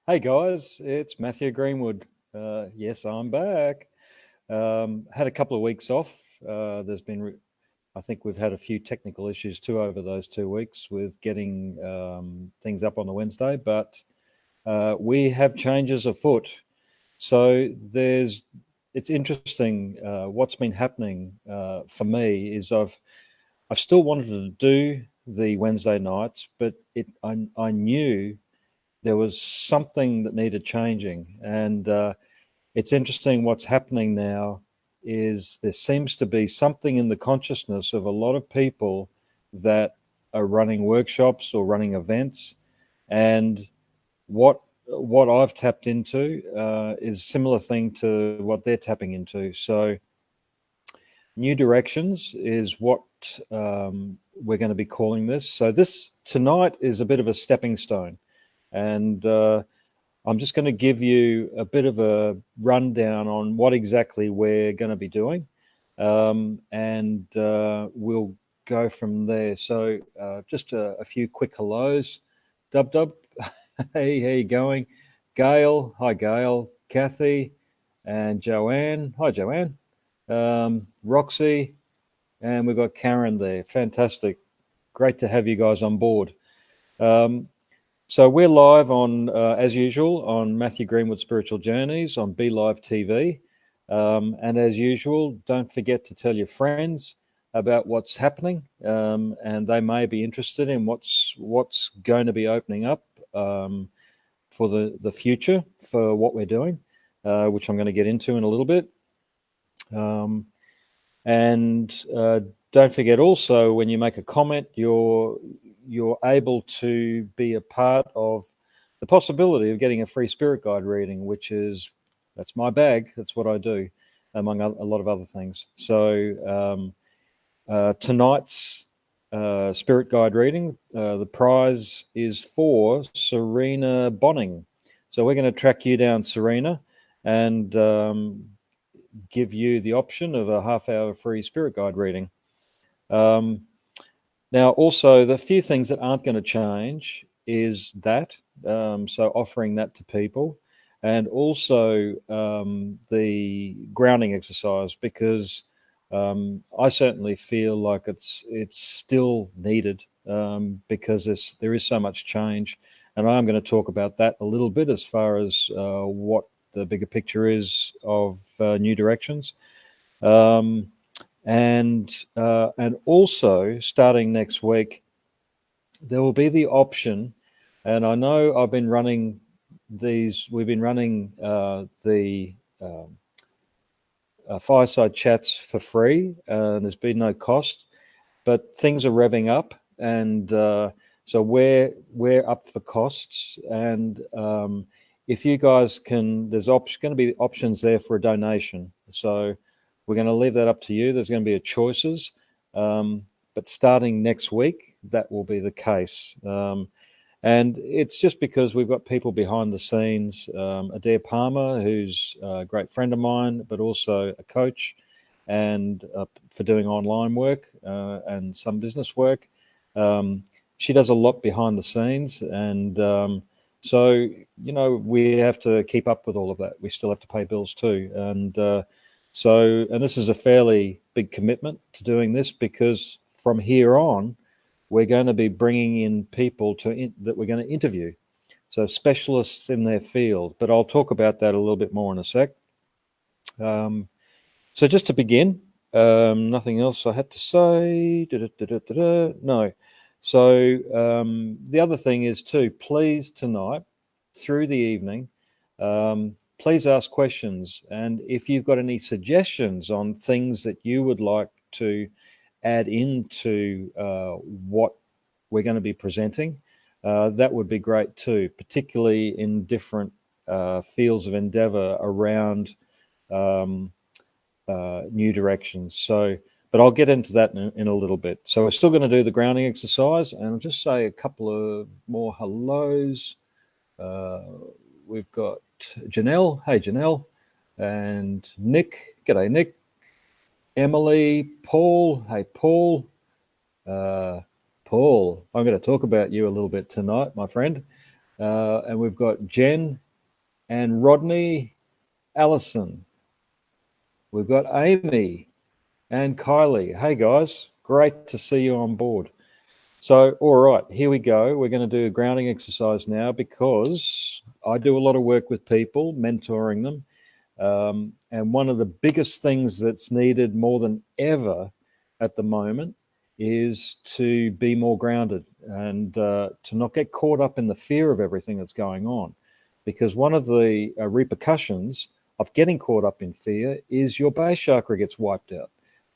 Hey guys, it's Matthew Greenwood. Yes, I'm back. Had a couple of weeks off. I think we've had a few technical issues too over those 2 weeks with getting things up on the Wednesday, but we have changes afoot. So it's interesting. What's been happening for me is I've still wanted to do the Wednesday nights, but I knew there was something that needed changing. And it's interesting what's happening now is there seems to be something in the consciousness of a lot of people that are running workshops or running events. And what I've tapped into is a similar thing to what they're tapping into. So new directions is what we're going to be calling this. So this tonight is a bit of a stepping stone. And I'm just going to give you a bit of a rundown on what exactly we're going to be doing, and we'll go from there. So just a few quick hellos. Dub, hey, how you going? Gail, hi Gail. Kathy and Joanne, hi Joanne. Roxy, and we've got Karen there. Fantastic. Great to have you guys on board. So we're live on, as usual, on Matthew Greenwood Spiritual Journeys on Be Live TV. And as usual, don't forget to tell your friends about what's happening, and they may be interested in what's going to be opening up for the future for what we're doing, which I'm going to get into in a little bit. And don't forget also, when you make a comment, you're able to be a part of the possibility of getting a free spirit guide reading, that's my bag. That's what I do, among a lot of other things. So tonight's spirit guide reading, the prize is for Serena Bonning. So we're going to track you down, Serena, and give you the option of a half-hour free spirit guide reading. Now, also, the few things that aren't going to change is that, so offering that to people, and also the grounding exercise, because I certainly feel like it's still needed, because there is so much change, and I'm going to talk about that a little bit as far as what the bigger picture is of new directions. And also, starting next week, there will be the option, and I know I've been running these, we've been running the Fireside chats for free, and there's been no cost, but things are revving up, and so we're up for costs, and if you guys can, there's going to be options there for a donation. So we're going to leave that up to you. There's going to be choices, but starting next week, that will be the case. And it's just because we've got people behind the scenes, Adair Palmer, who's a great friend of mine, but also a coach, and for doing online work and some business work. She does a lot behind the scenes, and so, we have to keep up with all of that. We still have to pay bills too. And and this is a fairly big commitment to doing this, because from here on, we're going to be bringing in people that we're going to interview. So specialists in their field. But I'll talk about that a little bit more in a sec. So just to begin, nothing else I had to say. No. So the other thing is too, please tonight, through the evening, please ask questions. And if you've got any suggestions on things that you would like to add into what we're going to be presenting, that would be great too, particularly in different fields of endeavor around new directions. So, but I'll get into that in a little bit. So we're still going to do the grounding exercise, and I'll just say a couple of more hellos. We've got Janelle. Hey, Janelle. And Nick. G'day, Nick. Emily. Paul. Hey, Paul. Paul, I'm going to talk about you a little bit tonight, my friend. And we've got Jen and Rodney Allison. We've got Amy and Kylie. Hey guys, great to see you on board. So, all right, here we go. We're going to do a grounding exercise now because I do a lot of work with people, mentoring them. And one of the biggest things that's needed more than ever at the moment is to be more grounded and to not get caught up in the fear of everything that's going on. Because one of the repercussions of getting caught up in fear is your base chakra gets wiped out.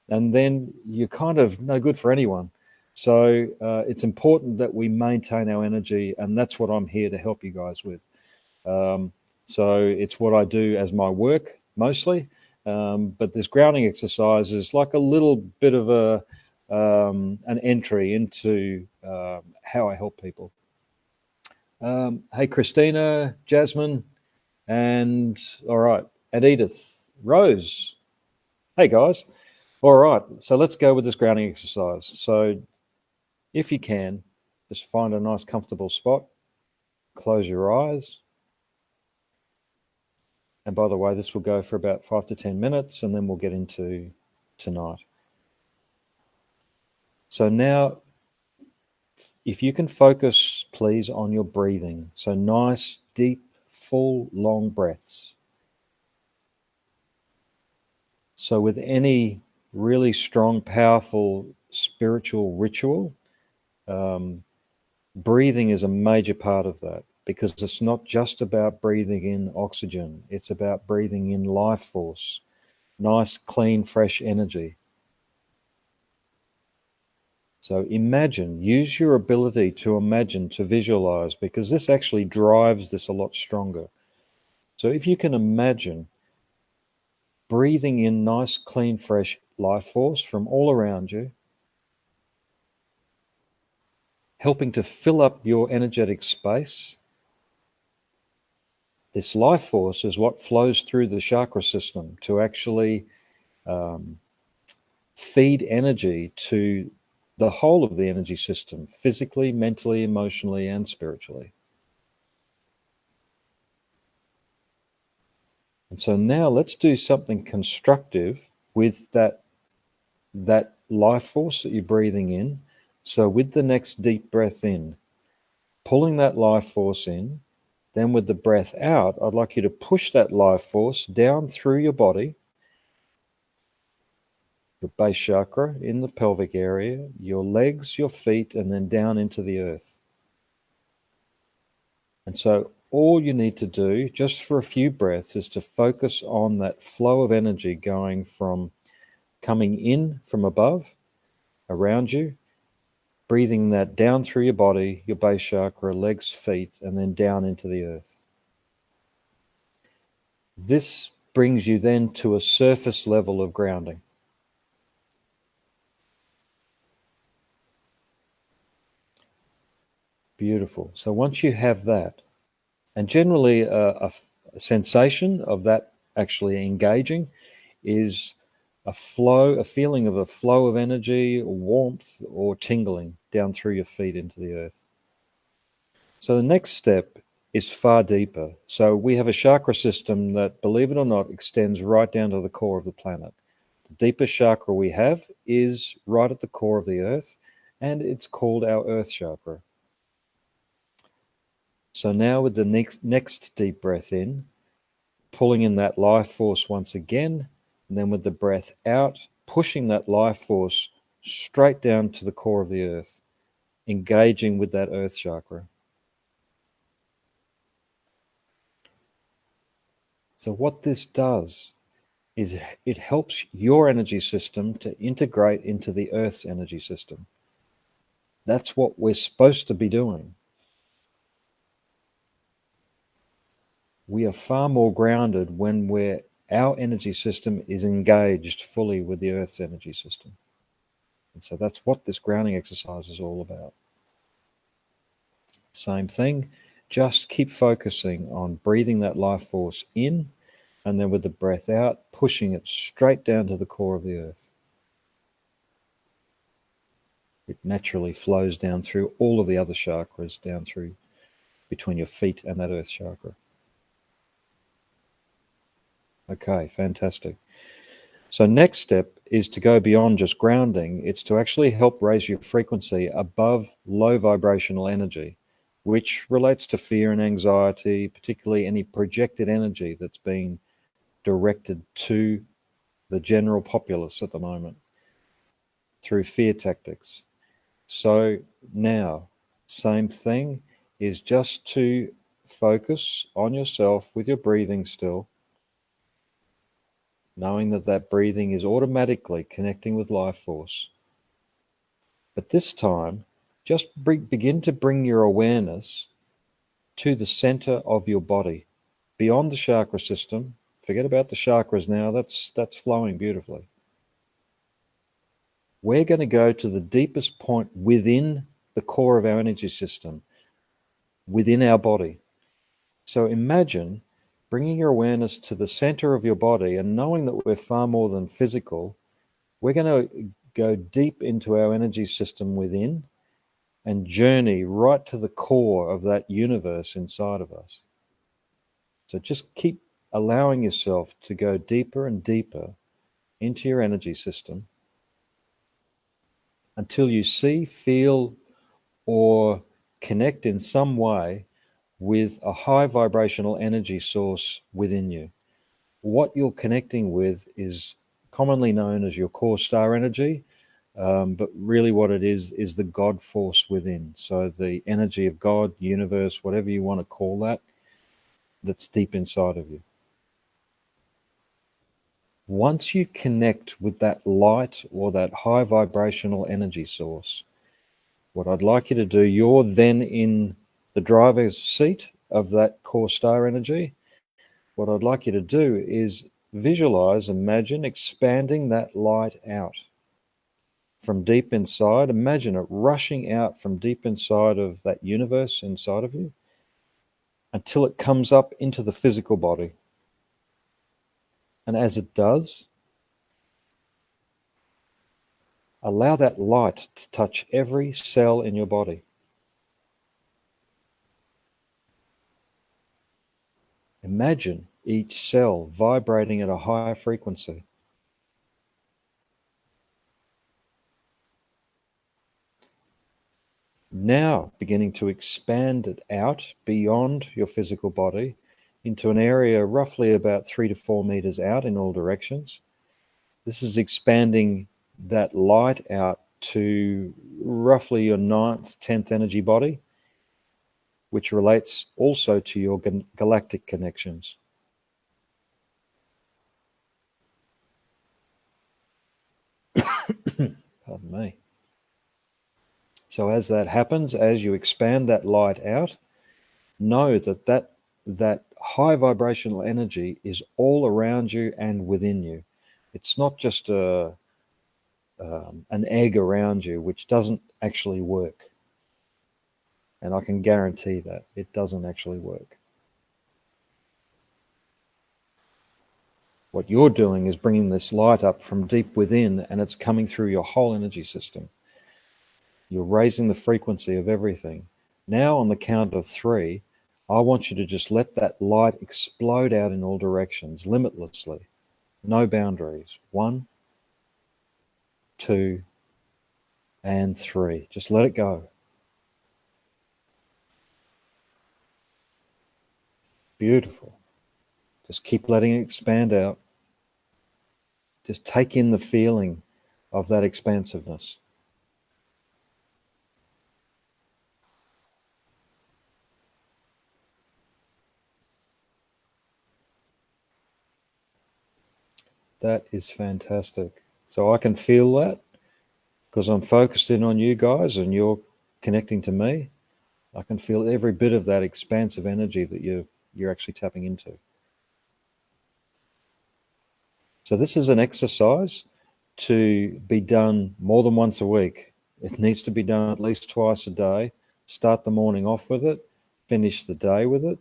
And then you're kind of no good for anyone. So it's important that we maintain our energy, and that's what I'm here to help you guys with. So it's what I do as my work mostly, but this grounding exercise is like a little bit of an entry into how I help people. Hey, Christina, Jasmine, and all right, and Edith, Rose. Hey, guys. All right, so let's go with this grounding exercise. So if you can, just find a nice comfortable spot, close your eyes. And by the way, this will go for about 5 to 10 minutes, and then we'll get into tonight. So now, if you can focus, please, on your breathing. So nice, deep, full, long breaths. So with any really strong, powerful spiritual ritual, breathing is a major part of that, because it's not just about breathing in oxygen. It's about breathing in life force, nice, clean, fresh energy. So imagine, use your ability to imagine, to visualize, because this actually drives this a lot stronger. So if you can imagine breathing in nice, clean, fresh life force from all around you, helping to fill up your energetic space. This life force is what flows through the chakra system to actually feed energy to the whole of the energy system, physically, mentally, emotionally, and spiritually. And so now let's do something constructive with that life force that you're breathing in. So with the next deep breath in, pulling that life force in, then with the breath out, I'd like you to push that life force down through your body, your base chakra in the pelvic area, your legs, your feet, and then down into the earth. And so all you need to do, just for a few breaths, is to focus on that flow of energy going from coming in from above, around you, breathing that down through your body, your base chakra, legs, feet, and then down into the earth. This brings you then to a surface level of grounding. Beautiful. So once you have that, and generally a sensation of that actually engaging is a flow, a feeling of a flow of energy, or warmth, or tingling down through your feet into the earth. So the next step is far deeper. So we have a chakra system that, believe it or not, extends right down to the core of the planet. The deepest chakra we have is right at the core of the earth, and it's called our earth chakra. So now with the next deep breath in, pulling in that life force once again, and then with the breath out, pushing that life force straight down to the core of the earth, engaging with that earth chakra. So what this does is it helps your energy system to integrate into the earth's energy system. That's what we're supposed to be doing. We are far more grounded when our energy system is engaged fully with the earth's energy system. And so that's what this grounding exercise is all about. Same thing, just keep focusing on breathing that life force in, and then with the breath out, pushing it straight down to the core of the earth. It naturally flows down through all of the other chakras, down through between your feet and that earth chakra. Okay, fantastic. So next step is to go beyond just grounding. It's to actually help raise your frequency above low vibrational energy, which relates to fear and anxiety, particularly any projected energy that's being directed to the general populace at the moment through fear tactics. So now, same thing is just to focus on yourself with your breathing still, knowing that that breathing is automatically connecting with life force. But this time, just begin to bring your awareness to the center of your body, beyond the chakra system. Forget about the chakras now, that's flowing beautifully. We're going to go to the deepest point within the core of our energy system, within our body. So imagine bringing your awareness to the center of your body and knowing that we're far more than physical. We're going to go deep into our energy system within and journey right to the core of that universe inside of us. So just keep allowing yourself to go deeper and deeper into your energy system until you see, feel, or connect in some way with a high vibrational energy source within you. What you're connecting with is commonly known as your core star energy, but really what it is the God force within. So the energy of God, universe, whatever you want to call that, that's deep inside of you. Once you connect with that light or that high vibrational energy source, what I'd like you to do, you're then in the driver's seat of that core star energy. What I'd like you to do is visualize, imagine expanding that light out from deep inside. Imagine it rushing out from deep inside of that universe inside of you until it comes up into the physical body. And as it does, allow that light to touch every cell in your body. Imagine each cell vibrating at a higher frequency. Now beginning to expand it out beyond your physical body into an area roughly about 3 to 4 meters out in all directions. This is expanding that light out to roughly your 9th, 10th energy body, which relates also to your galactic connections. Pardon me. So as that happens, as you expand that light out, know that high vibrational energy is all around you and within you. It's not just an egg around you, which doesn't actually work. And I can guarantee that it doesn't actually work. What you're doing is bringing this light up from deep within, and it's coming through your whole energy system. You're raising the frequency of everything. Now on the count of 3, I want you to just let that light explode out in all directions, limitlessly. No boundaries. 1, 2, and 3. Just let it go. Beautiful. Just keep letting it expand out. Just take in the feeling of that expansiveness. That is fantastic. So I can feel that because I'm focused in on you guys and you're connecting to me. I can feel every bit of that expansive energy that you're actually tapping into. So this is an exercise to be done more than once a week. It needs to be done at least twice a day. Start the morning off with it, finish the day with it.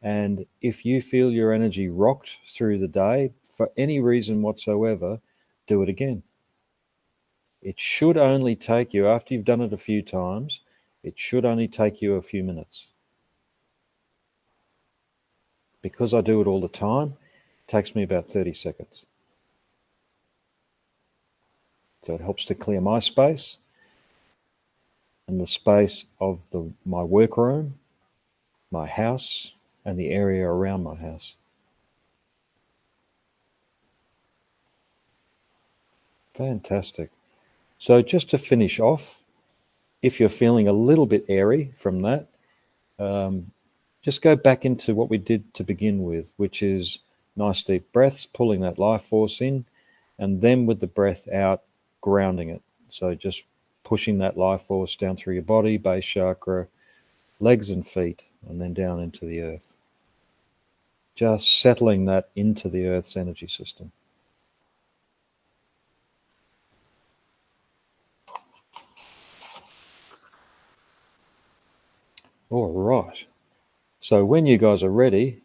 And if you feel your energy rocked through the day for any reason whatsoever, do it again. It should only take you, after you've done it a few times, it should only take you a few minutes. because I do it all the time, it takes me about 30 seconds. So it helps to clear my space and the space of my workroom, my house, and the area around my house. Fantastic. So just to finish off, if you're feeling a little bit airy from that, just go back into what we did to begin with, which is nice deep breaths, pulling that life force in, and then with the breath out, grounding it. So just pushing that life force down through your body, base chakra, legs and feet, and then down into the earth. Just settling that into the earth's energy system. All right. So when you guys are ready,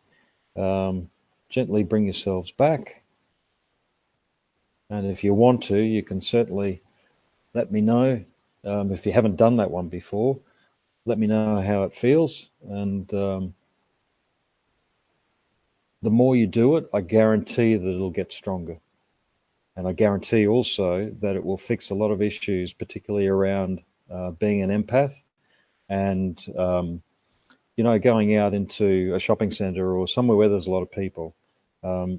gently bring yourselves back. And if you want to, you can certainly let me know. If you haven't done that one before, let me know how it feels. And the more you do it, I guarantee that it'll get stronger. And I guarantee also that it will fix a lot of issues, particularly around being an empath and, going out into a shopping center or somewhere where there's a lot of people.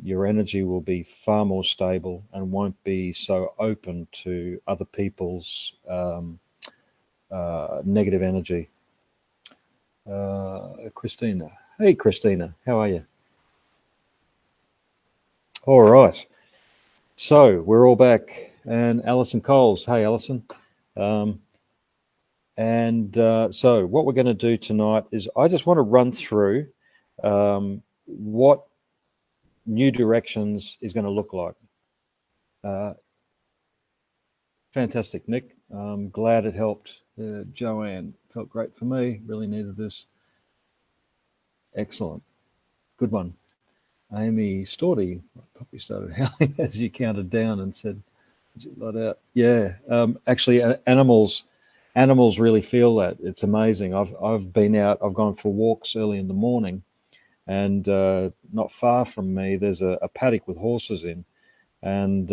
Your energy will be far more stable and won't be so open to other people's negative energy. Christina. Hey, Christina. How are you? All right. So we're all back. And Alison Coles. Hey, Alison. So what we're going to do tonight is I just want to run through what New Directions is going to look like. Fantastic, Nick. I'm glad it helped. Joanne, felt great for me. Really needed this. Excellent. Good one. Amy Storty probably started howling as you counted down and said, "Let out." Yeah. Actually, animals really feel that. It's amazing. I've been out. I've gone for walks early in the morning, and not far from me, there's a paddock with horses in, and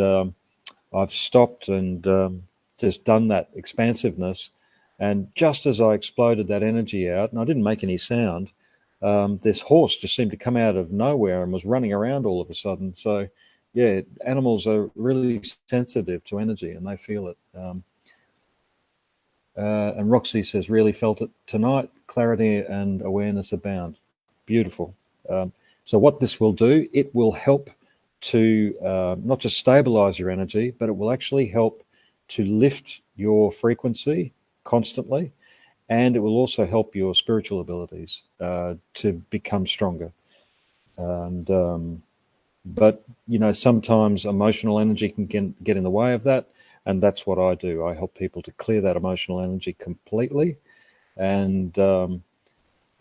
I've stopped and just done that expansiveness. And just as I exploded that energy out, and I didn't make any sound, this horse just seemed to come out of nowhere and was running around all of a sudden. So, yeah, animals are really sensitive to energy and they feel it. And Roxy says, really felt it tonight. Clarity and awareness abound. Beautiful. So what this will do, it will help to not just stabilize your energy, but it will actually help to lift your frequency constantly. And it will also help your spiritual abilities to become stronger. And but sometimes emotional energy can get in the way of that, and that's what I do. I help people to clear that emotional energy completely, and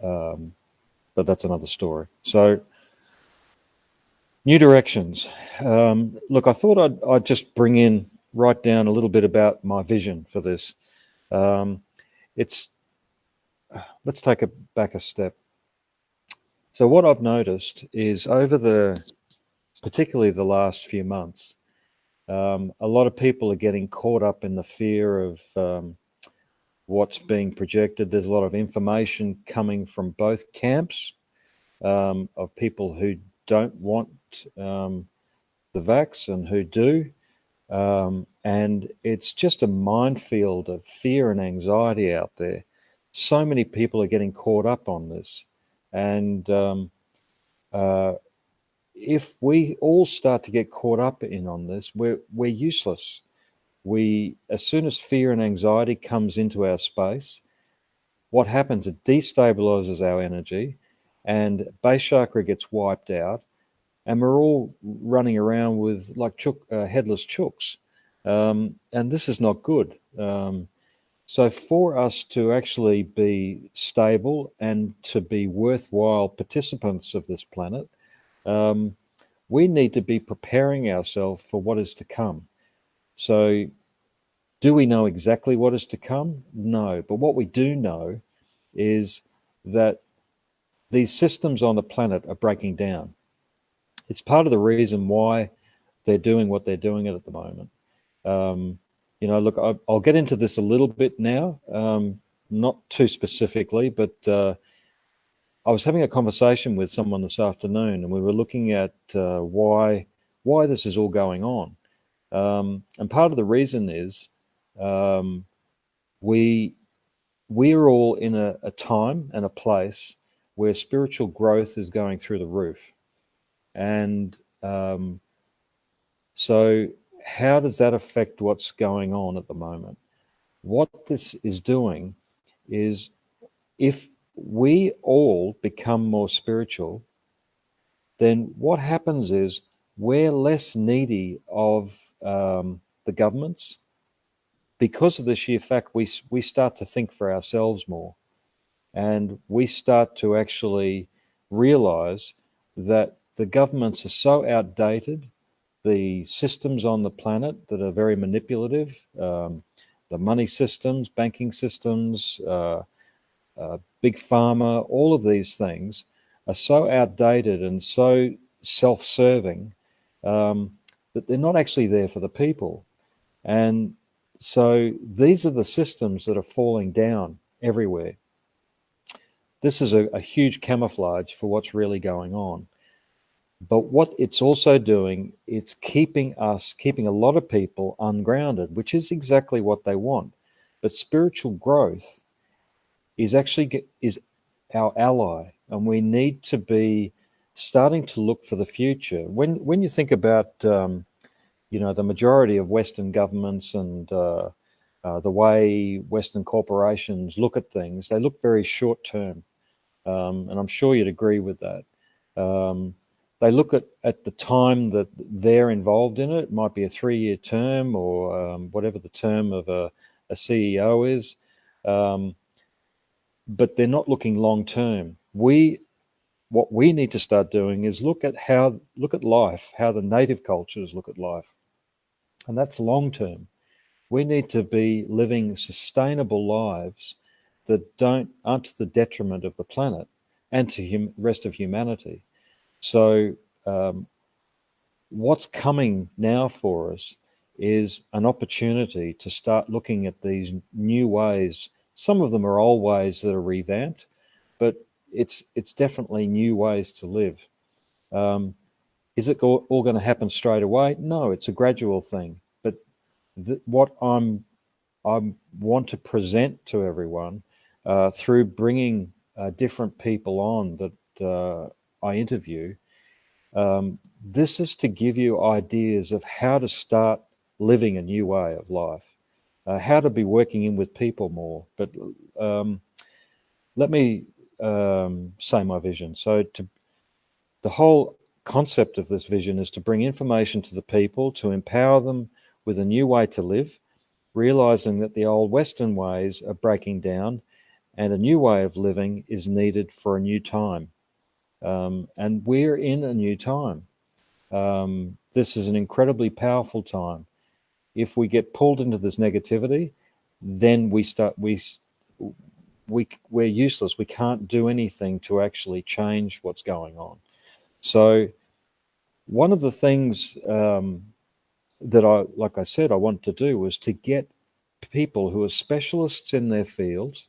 but that's another story. So, New Directions. Look, I thought I'd just write down a little bit about my vision for this. Let's take it back a step. So what I've noticed is particularly the last few months, a lot of people are getting caught up in the fear of what's being projected. There's a lot of information coming from both camps of people who don't want the vax and who do. And it's just a minefield of fear and anxiety out there. So many people are getting caught up on this. And if we all start to get caught up on this, we're useless. As soon as fear and anxiety comes into our space, what happens? It destabilizes our energy, and base chakra gets wiped out, and we're all running around with like headless chooks, and this is not good. So for us to actually be stable and to be worthwhile participants of this planet, we need to be preparing ourselves for what is to come. So do we know exactly what is to come? No. But what we do know is that these systems on the planet are breaking down. It's part of the reason why they're doing what they're doing at the moment. Look, I'll get into this a little bit now, not too specifically, but I was having a conversation with someone this afternoon, and we were looking at why this is all going on. And part of the reason is we're all in a time and a place where spiritual growth is going through the roof. And so how does that affect what's going on at the moment? What this is doing is, if we all become more spiritual, then what happens is we're less needy of the governments. Because of the sheer fact we start to think for ourselves more, and we start to actually realize that the governments are so outdated, the systems on the planet that are very manipulative, the money systems, banking systems, big pharma, all of these things are so outdated and so self-serving that they're not actually there for the people. And so these are the systems that are falling down everywhere. This is a huge camouflage for what's really going on. But what it's also doing, it's keeping a lot of people ungrounded, which is exactly what they want. But spiritual growth is our ally, and we need to be starting to look for the future. When you think about the majority of Western governments and the way Western corporations look at things, they look very short term, and I'm sure you'd agree with that. They look at the time that they're involved in it. It might be a 3-year term or whatever the term of a CEO is. But they're not looking long term. What we need to start doing is look at life, how the native cultures look at life. And that's long term. We need to be living sustainable lives that aren't to the detriment of the planet and to the rest of humanity. So what's coming now for us is an opportunity to start looking at these new ways. Some of them are old ways that are revamped, but it's definitely new ways to live. Is it all going to happen straight away? No, it's a gradual thing. But what I want to present to everyone through bringing different people on that I interview, this is to give you ideas of how to start living a new way of life, how to be working in with people more. But let me say my vision. So the whole concept of this vision is to bring information to the people, to empower them with a new way to live, realizing that the old Western ways are breaking down and a new way of living is needed for a new time. And we're in a new time. This is an incredibly powerful time. If we get pulled into this negativity, then we're useless. We can't do anything to actually change what's going on. So one of the things that I wanted to do was to get people who are specialists in their fields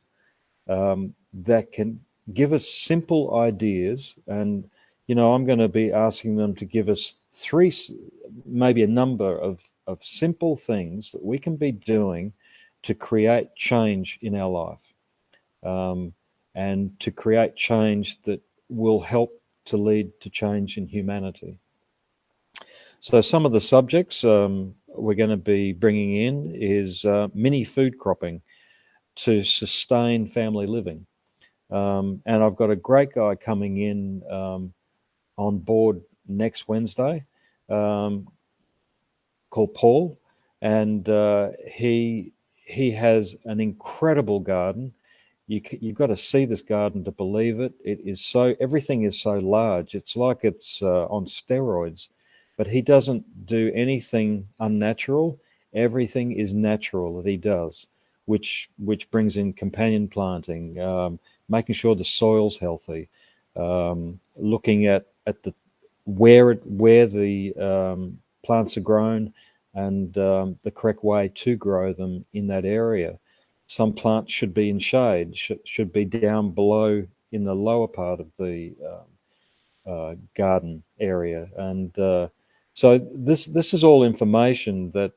that can give us simple ideas. And, I'm going to be asking them to give us maybe a number of simple things that we can be doing to create change in our life, and to create change that will help to lead to change in humanity. So some of the subjects we're going to be bringing in is mini food cropping to sustain family living. And I've got a great guy coming in on board next Wednesday called Paul, and he has an incredible garden. You've got to see this garden to believe it. Everything is so large. It's like it's on steroids, but he doesn't do anything unnatural. Everything is natural that he does, which brings in companion planting, making sure the soil's healthy. looking at the where the plants are grown and the correct way to grow them in that area. Some plants should be in shade, should be down below in the lower part of the garden area, and so this is all information that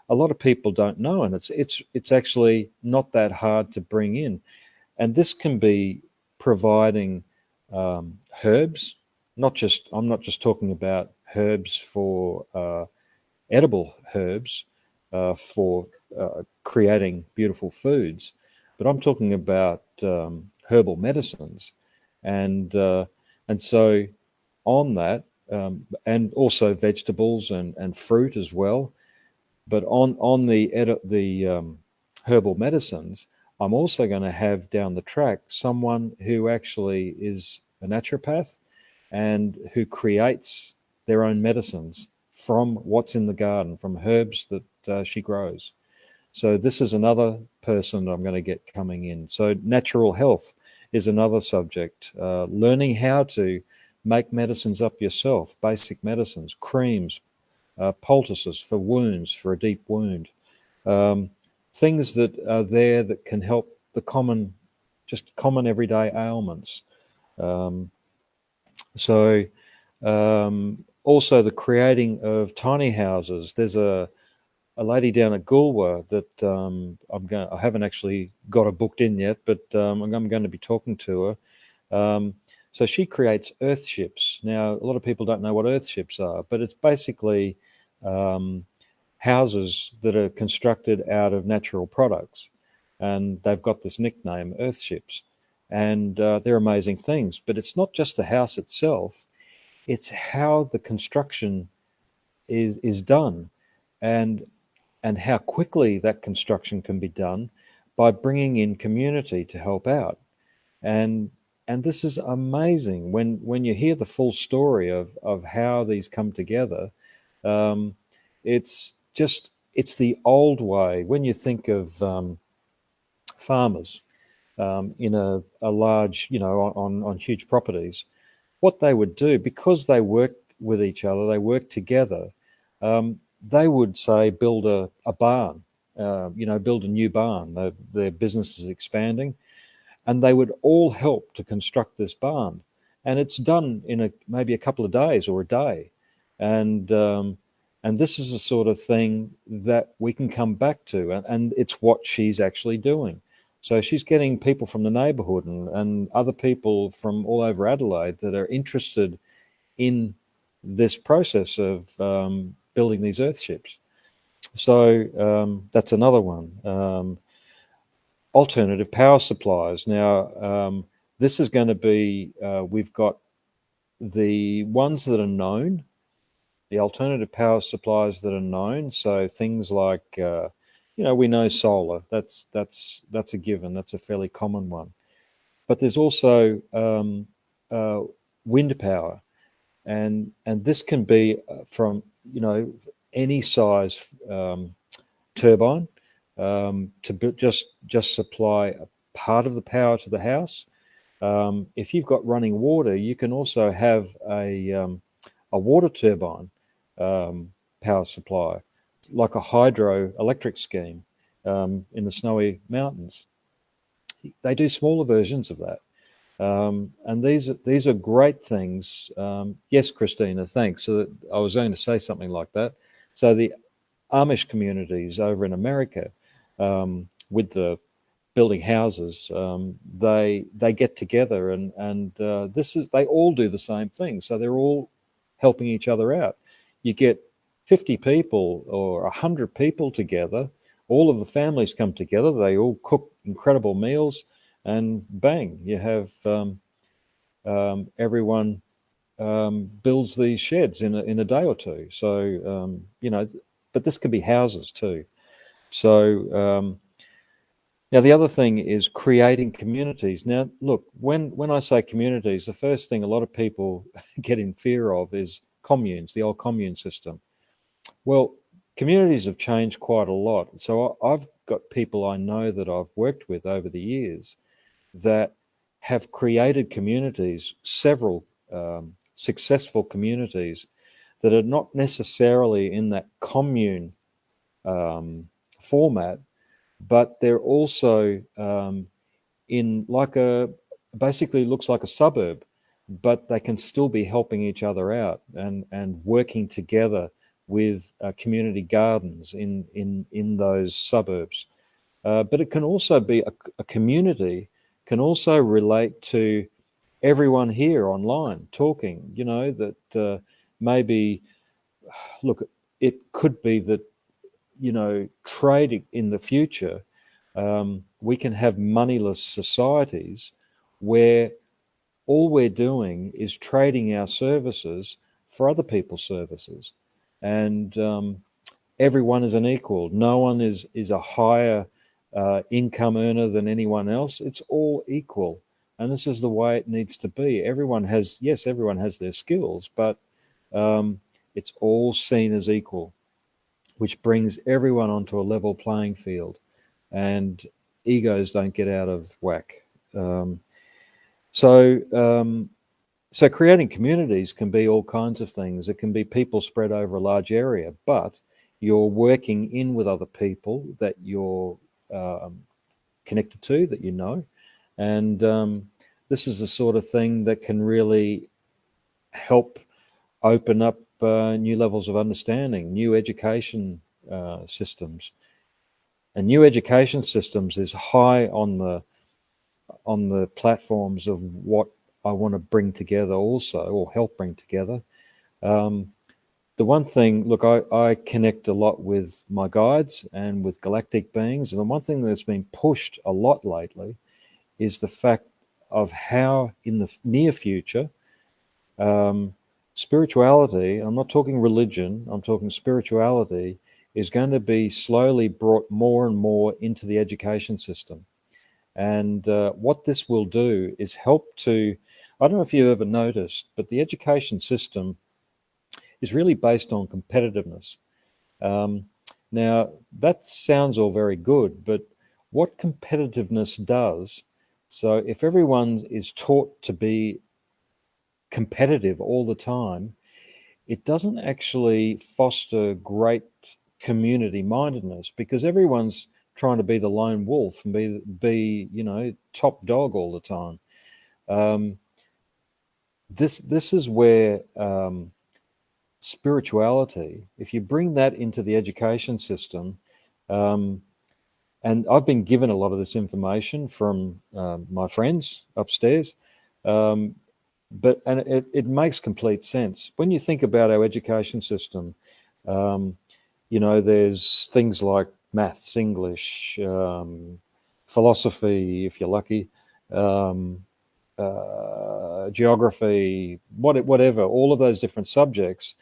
a lot of people don't know, and it's actually not that hard to bring in, and this can be providing herbs. I'm not just talking about herbs for edible herbs for creating beautiful foods, but I'm talking about herbal medicines, and so on that, and also vegetables and fruit as well. But on the herbal medicines, I'm also going to have down the track someone who actually is a naturopath and who creates their own medicines from what's in the garden, from herbs that she grows. So this is another person I'm going to get coming in. So natural health is another subject. Learning how to make medicines up yourself, basic medicines, creams, poultices for wounds, for a deep wound. Things that are there that can help the common everyday ailments. So also the creating of tiny houses. There's a lady down at Goolwa that I haven't actually got her booked in yet, but I'm going to be talking to her. So she creates earth ships. Now, a lot of people don't know what earth ships are, but it's basically houses that are constructed out of natural products. And they've got this nickname, earth ships. And they're amazing things. But it's not just the house itself, it's how the construction is done. And how quickly that construction can be done by bringing in community to help out. And this is amazing when you hear the full story of how these come together. It's the old way. When you think of farmers in a large, on huge properties, what they would do, because they work with each other, they work together, they would say build a barn, build a new barn. Their business is expanding, and they would all help to construct this barn. And it's done in maybe a couple of days or a day. And this is the sort of thing that we can come back to, and it's what she's actually doing. So she's getting people from the neighbourhood and other people from all over Adelaide that are interested in this process of building these earth ships. So that's another one. Alternative power supplies. Now, this is going to be, we've got the ones that are known, the alternative power supplies that are known. So things like, we know solar. That's a given. That's a fairly common one. But there's also wind power, and this can be from any size turbine to just supply a part of the power to the house. If you've got running water, you can also have a water turbine power supply, like a hydroelectric scheme in the snowy mountains. They do smaller versions of that. And these are great things. Yes, Christina, thanks. So I was going to say something like that. So the Amish communities over in America, with the building houses, they get together and they all do the same thing. So they're all helping each other out. You get 50 people or 100 people together. All of the families come together. They all cook incredible meals, and bang, you have everyone builds these sheds in a day or two. So but this could be houses too. So now the other thing is creating communities. Now, look, when I say communities, the first thing a lot of people get in fear of is communes, the old commune system. Well, communities have changed quite a lot. So I've got people I know that I've worked with over the years that have created communities, several successful communities that are not necessarily in that commune format, but they're also in like basically looks like a suburb, but they can still be helping each other out and working together with community gardens in those suburbs. But it can also be a community can also relate to everyone here online talking, that maybe, look, it could be that, trade in the future, we can have moneyless societies where all we're doing is trading our services for other people's services. And everyone is an equal. No one is a higher income earner than anyone else. It's all equal. And this is the way it needs to be. Everyone has their skills, but it's all seen as equal, which brings everyone onto a level playing field, and egos don't get out of whack. So creating communities can be all kinds of things. It can be people spread over a large area, but you're working in with other people that you're connected to, that you know. And this is the sort of thing that can really help open up new levels of understanding, new education systems. And new education systems is high on the platforms of what I want to bring together also, or help bring together. The one thing, look, I connect a lot with my guides and with galactic beings, and the one thing that's been pushed a lot lately is the fact of how in the near future, spirituality, I'm not talking religion, I'm talking spirituality, is going to be slowly brought more and more into the education system. And what this will do is help to, I don't know if you've ever noticed, but the education system is really based on competitiveness. Now, that sounds all very good, but what competitiveness does, so if everyone is taught to be competitive all the time, it doesn't actually foster great community mindedness, because everyone's trying to be the lone wolf and be top dog all the time. This is where spirituality, if you bring that into the education system, and I've been given a lot of this information from my friends upstairs, but it makes complete sense when you think about our education system. There's things like maths, English, philosophy, if you're lucky, geography, whatever, all of those different subjects.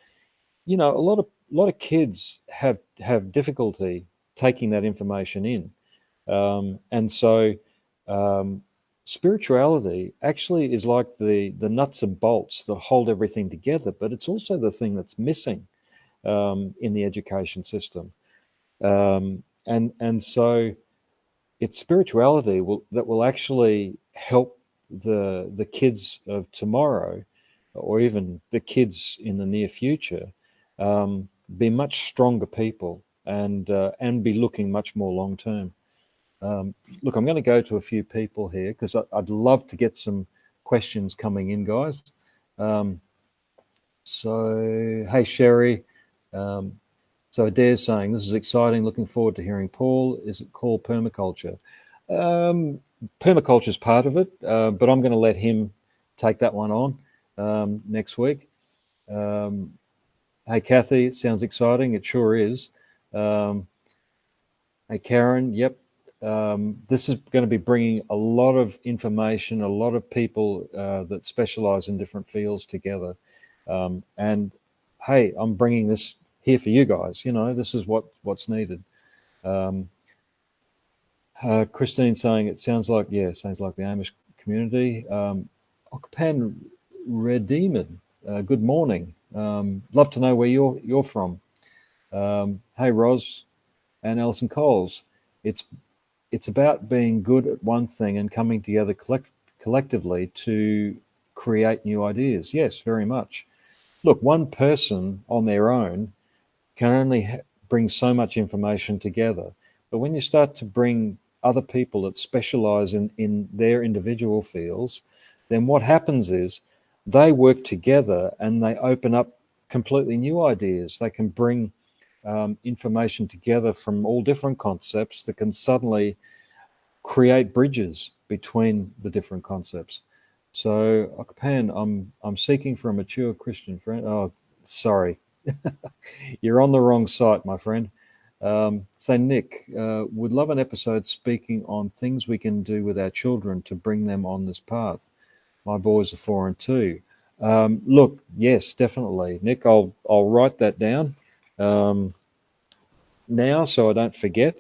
A lot of kids have difficulty taking that information in, and so spirituality actually is like the nuts and bolts that hold everything together, but it's also the thing that's missing in the education system, and so it's spirituality that will actually help the kids of tomorrow, or even the kids in the near future, be much stronger people and be looking much more long term. Look, I'm going to go to a few people here because I'd love to get some questions coming in, guys. So, hey, Sherry. So Adair's saying, this is exciting. Looking forward to hearing Paul. Is it called permaculture? Permaculture is part of it, but I'm going to let him take that one on next week. Hey, Kathy, it sounds exciting. It sure is. Hey, Karen, yep. This is going to be bringing a lot of information, a lot of people that specialize in different fields together. And hey, I'm bringing this here for you guys. This is what's needed. Christine saying it sounds like the Amish community. Okpan Redeeman, good morning. Love to know where you're from. Hey, Ros and Alison Coles. It's about being good at one thing and coming together collectively to create new ideas. Yes, very much. Look, one person on their own can only bring so much information together. But when you start to bring other people that specialize in their individual fields, then what happens is they work together and they open up completely new ideas. They can bring information together from all different concepts that can suddenly create bridges between the different concepts. So, Akapan, I'm seeking for a mature Christian friend. Oh, sorry, you're on the wrong site, my friend. So, Nick, would love an episode speaking on things we can do with our children to bring them on this path. My boys are 4 and 2. Look, yes, definitely, Nick. I'll write that down now so I don't forget.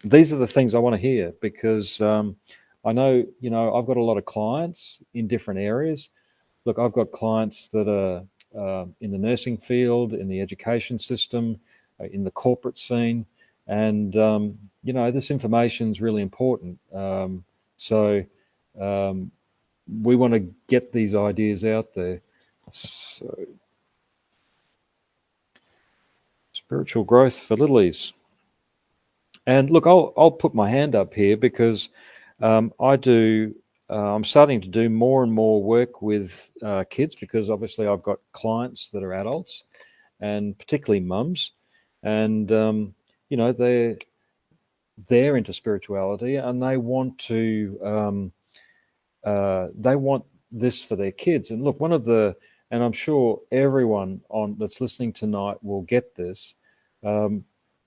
These are the things I want to hear because I know, I've got a lot of clients in different areas. Look, I've got clients that are in the nursing field, in the education system, in the corporate scene. And, this information is really important. So we want to get these ideas out there. So, spiritual growth for littlies. And look, I'll put my hand up here because I'm starting to do more and more work with kids because obviously I've got clients that are adults and particularly mums, and they're into spirituality and they want this for their kids. And look, and I'm sure everyone that's listening tonight will get this,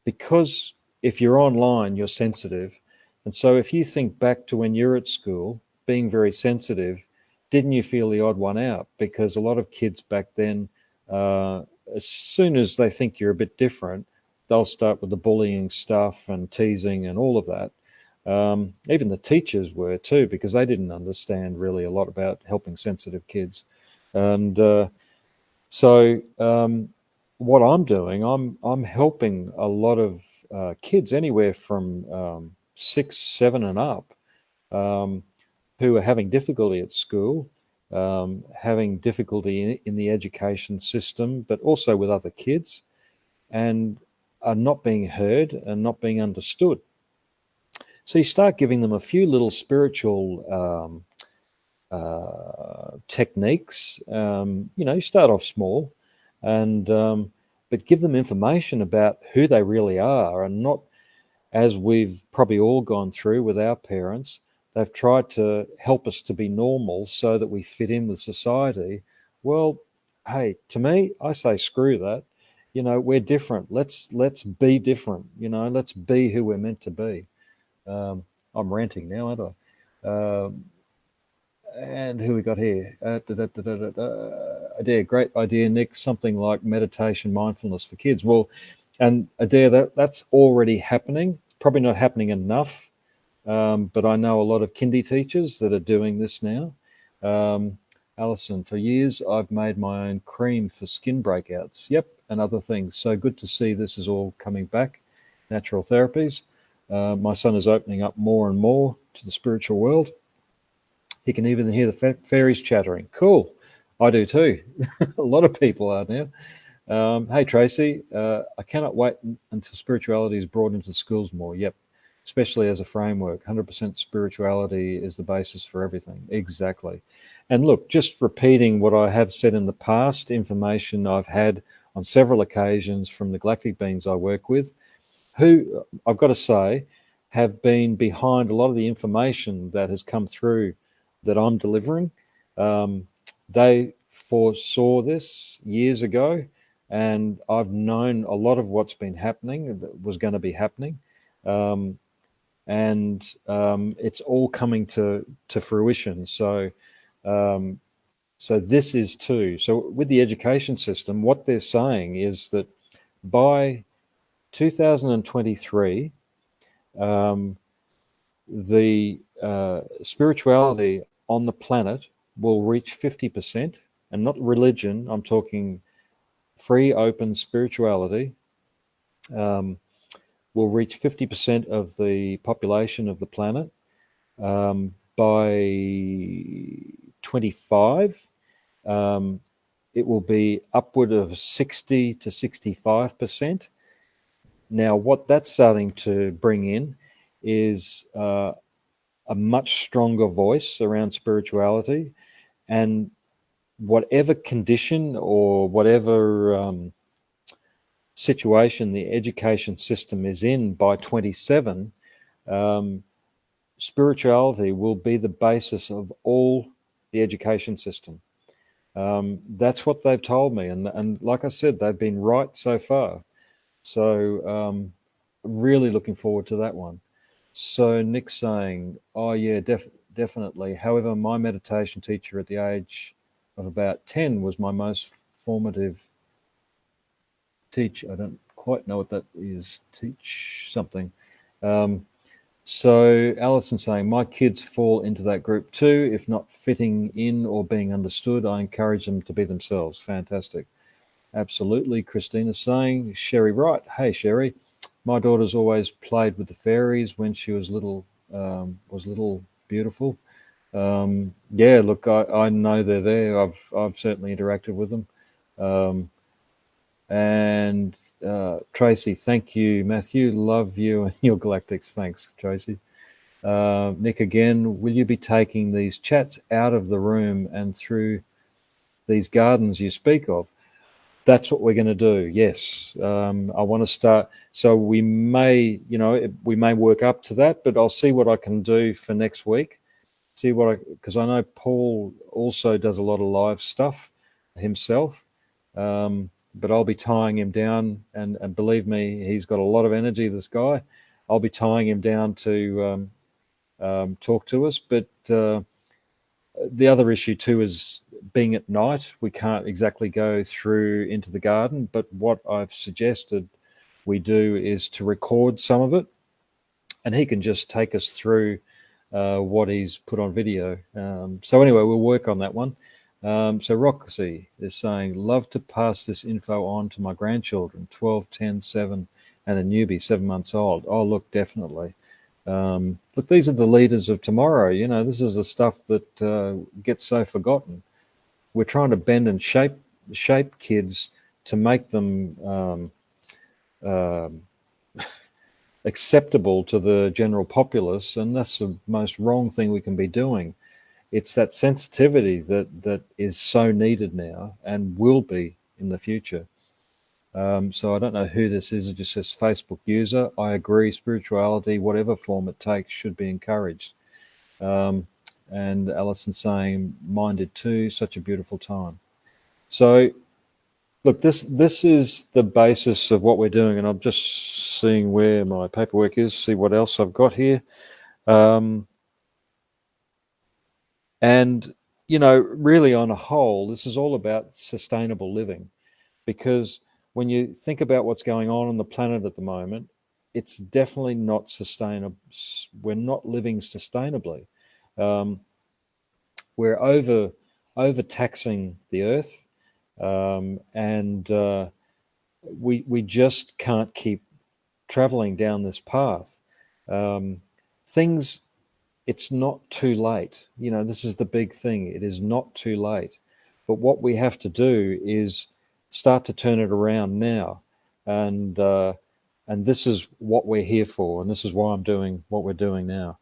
because if you're online, you're sensitive. And so if you think back to when you're at school, being very sensitive, didn't you feel the odd one out? Because a lot of kids back then, as soon as they think you're a bit different, they'll start with the bullying stuff and teasing and all of that. Even the teachers were too, because they didn't understand really a lot about helping sensitive kids. And what I'm doing, I'm helping a lot of kids anywhere from 6, 7 and up, who are having difficulty at school, having difficulty in the education system, but also with other kids, and are not being heard and not being understood. So you start giving them a few little spiritual techniques. You start off small, and but give them information about who they really are, and not, as we've probably all gone through with our parents, they've tried to help us to be normal so that we fit in with society. Well, hey, to me, I say screw that. We're different. Let's be different. Let's be who we're meant to be. I'm ranting now, aren't I? And who we got here? Adair, great idea, Nick. Something like meditation, mindfulness for kids. Well, and Adair, that's already happening. Probably not happening enough, but I know a lot of kindy teachers that are doing this now. Alison, for years I've made my own cream for skin breakouts. Yep, and other things. So good to see this is all coming back. Natural therapies. My son is opening up more and more to the spiritual world. He can even hear the fairies chattering. Cool. I do too. A lot of people are now. Hey, Tracy, I cannot wait until spirituality is brought into schools more. Yep, especially as a framework. 100% spirituality is the basis for everything. Exactly. And look, just repeating what I have said in the past, information I've had on several occasions from the galactic beings I work with, who, I've got to say, have been behind a lot of the information that has come through that I'm delivering. They foresaw this years ago, and I've known a lot of what's been happening, that was going to be happening. And it's all coming to fruition. So this is too. So with the education system, what they're saying is that by 2023, the spirituality on the planet will reach 50%, and not religion. I'm talking free, open spirituality. Will reach 50% of the population of the planet by 25, it will be upward of 60 to 65%. Now, what that's starting to bring in is a much stronger voice around spirituality, and whatever condition or whatever situation the education system is in by 27, spirituality will be the basis of all the education system. That's what they've told me, and like I said, they've been right so far. So really looking forward to that one. So Nick's saying, oh yeah, definitely. However, my meditation teacher at the age of about 10 was my most formative teacher. I don't quite know what that is. Teach something. So Alison saying, my kids fall into that group too. If not fitting in or being understood, I encourage them to be themselves. Fantastic. Absolutely. Christina's saying, Sherry Wright. Hey, Sherry. My daughter's always played with the fairies when she was little, beautiful. Yeah, look, I know they're there. I've certainly interacted with them. And Tracy, thank you. Matthew, love you and your galactics. Thanks, Tracy. Nick again, will you be taking these chats out of the room and through these gardens you speak of? That's what we're going to do. Yes. I want to start. So we may work up to that, but I'll see what I can do for next week. Because I know Paul also does a lot of live stuff himself. But I'll be tying him down, and believe me, he's got a lot of energy, this guy. I'll be tying him down to talk to us. But the other issue too is being at night. We can't exactly go through into the garden, but what I've suggested we do is to record some of it, and he can just take us through what he's put on video. So anyway, we'll work on that one. So Roxy is saying, love to pass this info on to my grandchildren, 12, 10, 7, and a newbie, 7 months old. Oh, look, definitely. Look, these are the leaders of tomorrow. This is the stuff that gets so forgotten. We're trying to bend and shape kids to make them acceptable to the general populace, and that's the most wrong thing we can be doing. It's that sensitivity that is so needed now and will be in the future. So I don't know who this is. It just says Facebook user. I agree. Spirituality, whatever form it takes, should be encouraged. And Alison saying, minded too. Such a beautiful time. So, look, this is the basis of what we're doing, and I'm just seeing where my paperwork is. See what else I've got here. And, really on a whole, this is all about sustainable living, because when you think about what's going on the planet at the moment, it's definitely not sustainable. We're not living sustainably. We're overtaxing the earth, and we just can't keep traveling down this path. It's not too late. This is the big thing. It is not too late. But what we have to do is start to turn it around now. And this is what we're here for. And this is why I'm doing what we're doing now.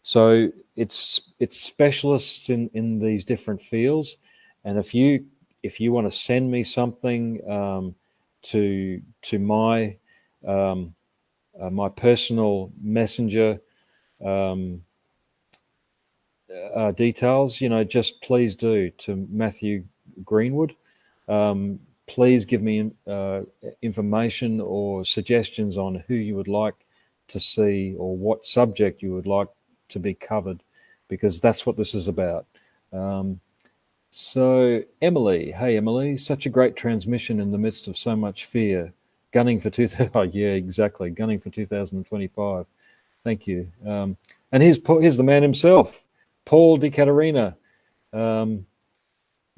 So it's specialists in these different fields. And if you want to send me something to my my personal messenger details, just please do to Matthew Greenwood. Please give me information or suggestions on who you would like to see or what subject you would like to be covered, because that's what this is about. So Emily, hey Emily, such a great transmission in the midst of so much fear. Gunning for oh yeah, exactly. Gunning for 2025. Thank you. And here's the man himself, Paul DiCaterina. Come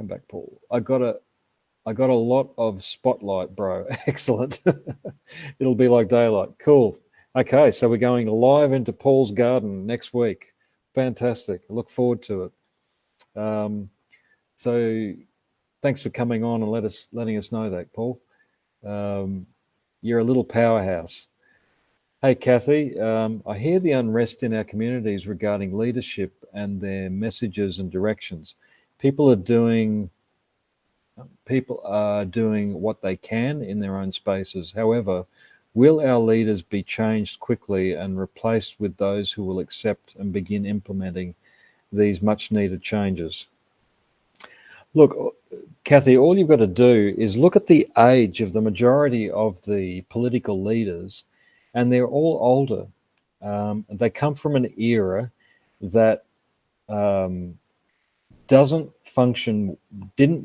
back, Paul. I got a lot of spotlight, bro. Excellent. It'll be like daylight. Cool. Okay, so we're going live into Paul's garden next week. Fantastic. I look forward to it. So thanks for coming on and letting us know that, Paul. You're a little powerhouse. Hey, Kathy, I hear the unrest in our communities regarding leadership and their messages and directions. People are doing what they can in their own spaces. However, will our leaders be changed quickly and replaced with those who will accept and begin implementing these much needed changes? Look, Kathy, all you've got to do is look at the age of the majority of the political leaders, and they're all older. They come from an era that didn't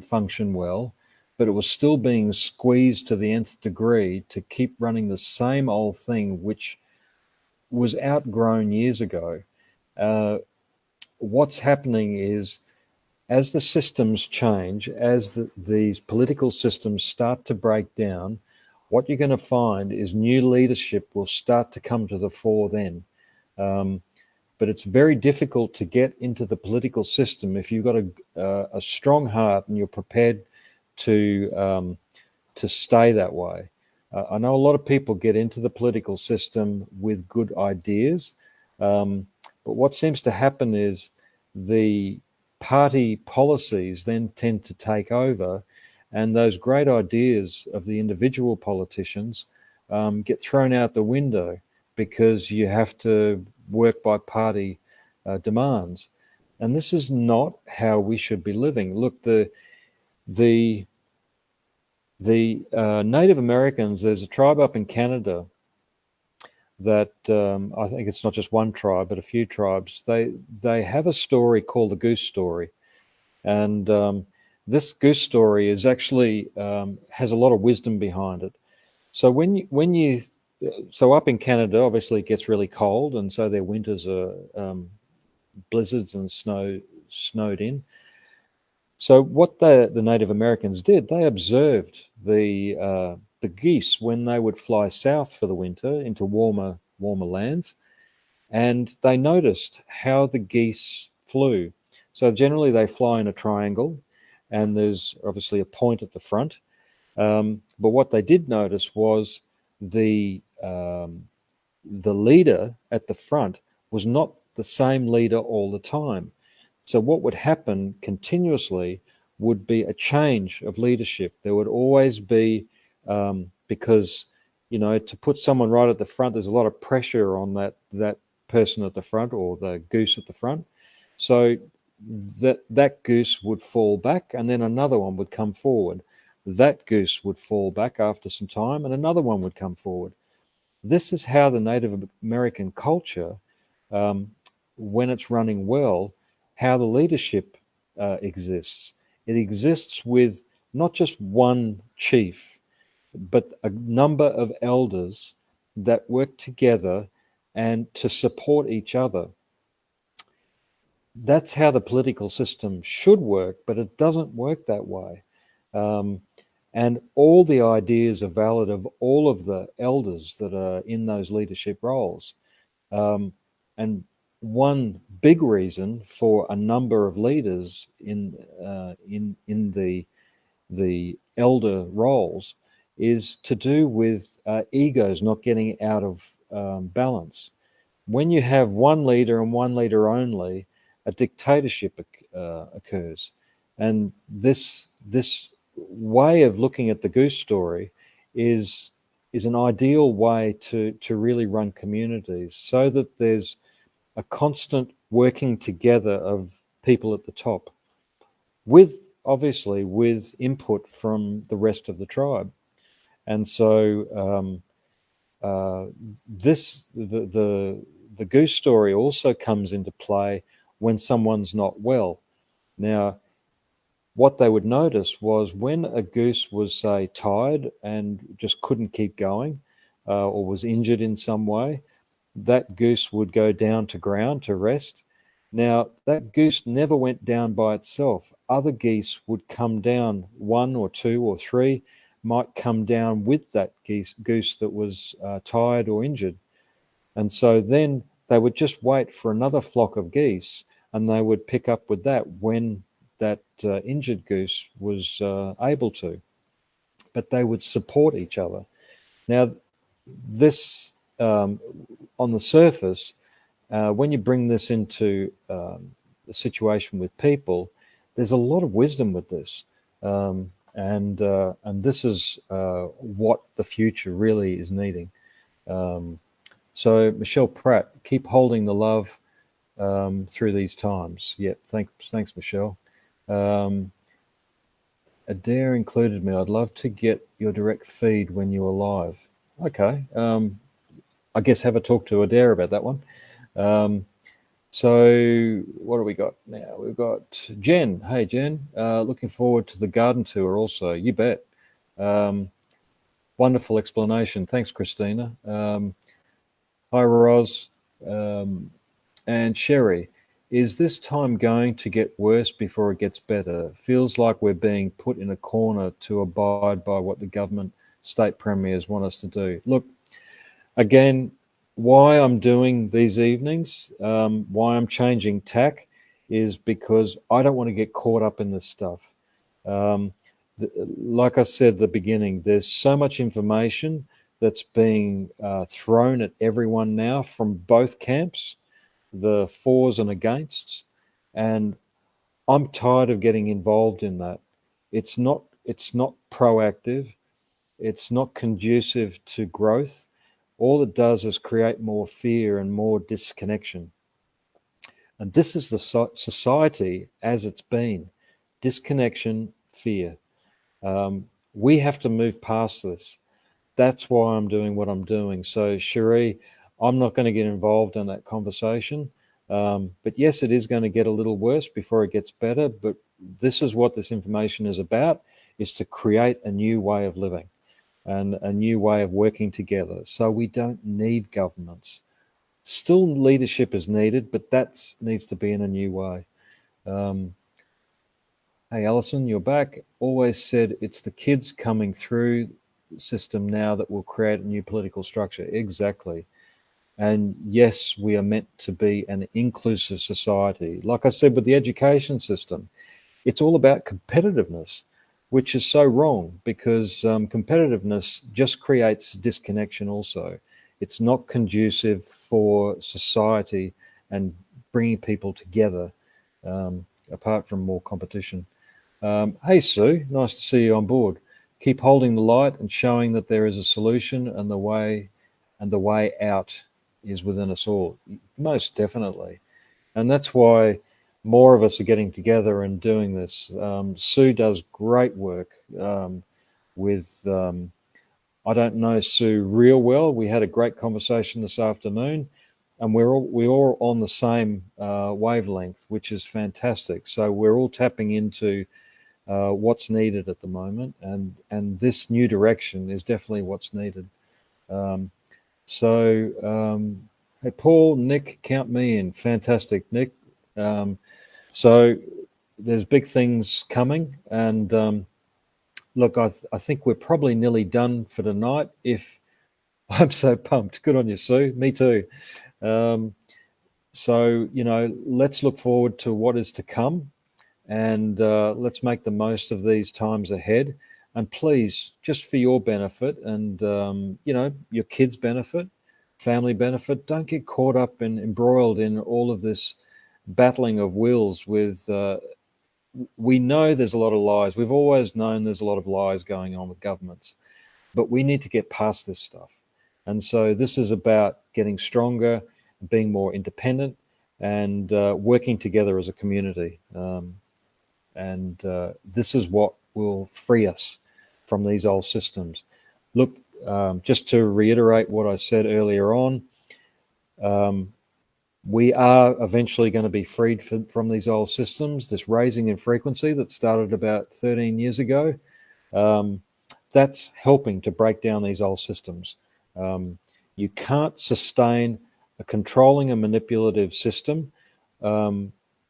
function well, but it was still being squeezed to the nth degree to keep running the same old thing, which was outgrown years ago. What's happening is, as the systems change, as these political systems start to break down, what you're going to find is new leadership will start to come to the fore then. But it's very difficult to get into the political system if you've got a strong heart and you're prepared to stay that way. I know a lot of people get into the political system with good ideas, but what seems to happen is the party policies then tend to take over, and those great ideas of the individual politicians get thrown out the window because you have to work by party demands. And this is not how we should be living. Look, the Native Americans, there's a tribe up in Canada that I think it's not just one tribe, but a few tribes. They have a story called the Goose Story. And this Goose Story is actually has a lot of wisdom behind it. So so up in Canada, obviously it gets really cold, and so their winters are blizzards and snowed in. So what the Native Americans did, they observed the geese when they would fly south for the winter into warmer lands, and they noticed how the geese flew. So generally they fly in a triangle, and there's obviously a point at the front. But what they did notice was the leader at the front was not the same leader all the time. So what would happen continuously would be a change of leadership. There would always be, because, to put someone right at the front, there's a lot of pressure on that person at the front, or the goose at the front. So that goose would fall back, and then another one would come forward. That goose would fall back after some time, and another one would come forward. This is how the Native American culture, when it's running well, how the leadership exists. It exists with not just one chief, but a number of elders that work together and to support each other. That's how the political system should work, but it doesn't work that way. And all the ideas are valid of all of the elders that are in those leadership roles. And one big reason for a number of leaders in the elder roles is to do with egos not getting out of balance. When you have one leader and one leader only, a dictatorship occurs. And this way of looking at the Goose Story is an ideal way to really run communities, so that there's a constant working together of people at the top, obviously with input from the rest of the tribe. And so the Goose Story also comes into play when someone's not well. Now, what they would notice was when a goose was, say, tired and just couldn't keep going, or was injured in some way, that goose would go down to ground to rest. Now, that goose never went down by itself. Other geese would come down, one or two or three might come down with that goose that was tired or injured. And so then they would just wait for another flock of geese, and they would pick up with that when that injured goose was able to. But they would support each other. Now, this, on the surface, when you bring this into the situation with people, there's a lot of wisdom with this. And this is what the future really is needing. So Michelle Pratt, keep holding the love through these times. Yeah, thanks, Michelle. Adair included me. I'd love to get your direct feed when you're live. Okay. I guess have a talk to Adair about that one. So what do we got now? We've got Jen. Hey, Jen. Looking forward to the garden tour also. You bet. Wonderful explanation. Thanks, Christina. Hi, Roz. And Sherry. Is this time going to get worse before it gets better? Feels like we're being put in a corner to abide by what the government, state premiers want us to do. Look, again, why I'm doing these evenings, why I'm changing tack, is because I don't want to get caught up in this stuff. Like I said at the beginning, there's so much information that's being thrown at everyone now from both camps, the fors and againsts, and I'm tired of getting involved in that. It's not proactive. It's not conducive to growth. All it does is create more fear and more disconnection. And this is the society as it's been: disconnection, fear. We have to move past this. That's why I'm doing what I'm doing. So, Cherie, I'm not going to get involved in that conversation. But yes, it is going to get a little worse before it gets better. But this is what this information is about, is to create a new way of living and a new way of working together. So we don't need governments. Still leadership is needed, but that needs to be in a new way. Hey, Alison, you're back. Always said it's the kids coming through the system now that will create a new political structure. Exactly. And yes, we are meant to be an inclusive society. Like I said, with the education system, it's all about competitiveness, which is so wrong, because competitiveness just creates disconnection also. It's not conducive for society and bringing people together, apart from more competition. Hey, Sue, nice to see you on board. Keep holding the light and showing that there is a solution, and the way out is within us all. Most definitely. And that's why more of us are getting together and doing this. Sue does great work with, I don't know Sue real well. We had a great conversation this afternoon, and we're all on the same wavelength, which is fantastic. So we're all tapping into what's needed at the moment, and this new direction is definitely what's needed. Hey, Paul, Nick, count me in. Fantastic, Nick. So there's big things coming, and look, I think we're probably nearly done for tonight. If I'm so pumped, good on you, Sue. Me too. So let's look forward to what is to come, and let's make the most of these times ahead. And please, just for your benefit and your kids' benefit, family benefit, don't get caught up and embroiled in all of this battling of wills with. We know there's a lot of lies. We've always known there's a lot of lies going on with governments, but we need to get past this stuff. And so this is about getting stronger, being more independent, and working together as a community. And this is what will free us from these old systems. Look, just to reiterate what I said earlier on, we are eventually going to be freed from these old systems. This raising in frequency that started about 13 years ago, that's helping to break down these old systems. You can't sustain a controlling and manipulative system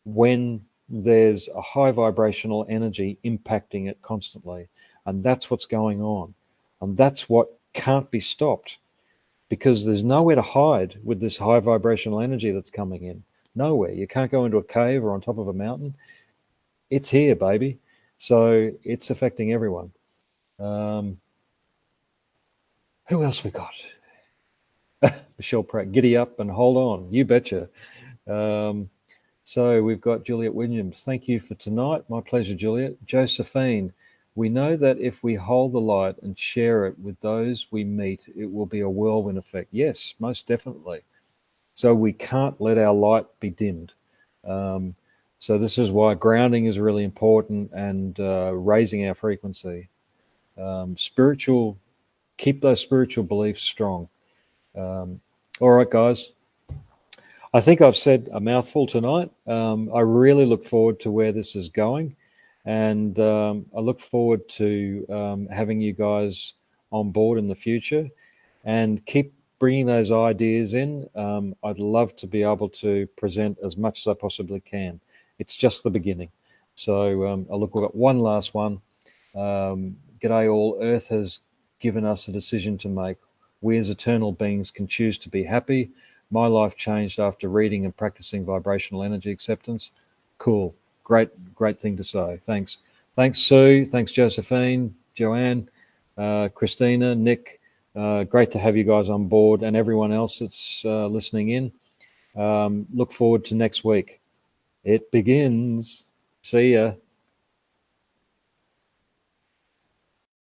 when there's a high vibrational energy impacting it constantly. And that's what's going on. And that's what can't be stopped. because there's nowhere to hide with this high vibrational energy that's coming in. Nowhere. You can't go into a cave or on top of a mountain. It's here, baby. So it's affecting everyone. Who else we got? Michelle Pratt, giddy up and hold on. You betcha. So we've got Juliet Williams. Thank you for tonight. My pleasure, Juliet. Josephine, we know that if we hold the light and share it with those we meet, it will be a whirlwind effect. Yes, most definitely. So we can't let our light be dimmed. So this is why grounding is really important, and raising our frequency. Keep those spiritual beliefs strong. All right, guys. I think I've said a mouthful tonight. I really look forward to where this is going, and I look forward to having you guys on board in the future, and keep bringing those ideas in. I'd love to be able to present as much as I possibly can. It's just the beginning. So we've got one last one. G'day all. Earth has given us a decision to make. We as eternal beings can choose to be happy. My life changed after reading and practicing vibrational energy acceptance. Cool. Great thing to say. Thanks. Thanks, Sue. Thanks, Josephine, Joanne, Christina, Nick. Great to have you guys on board, and everyone else that's listening in. Look forward to next week. It begins. See ya.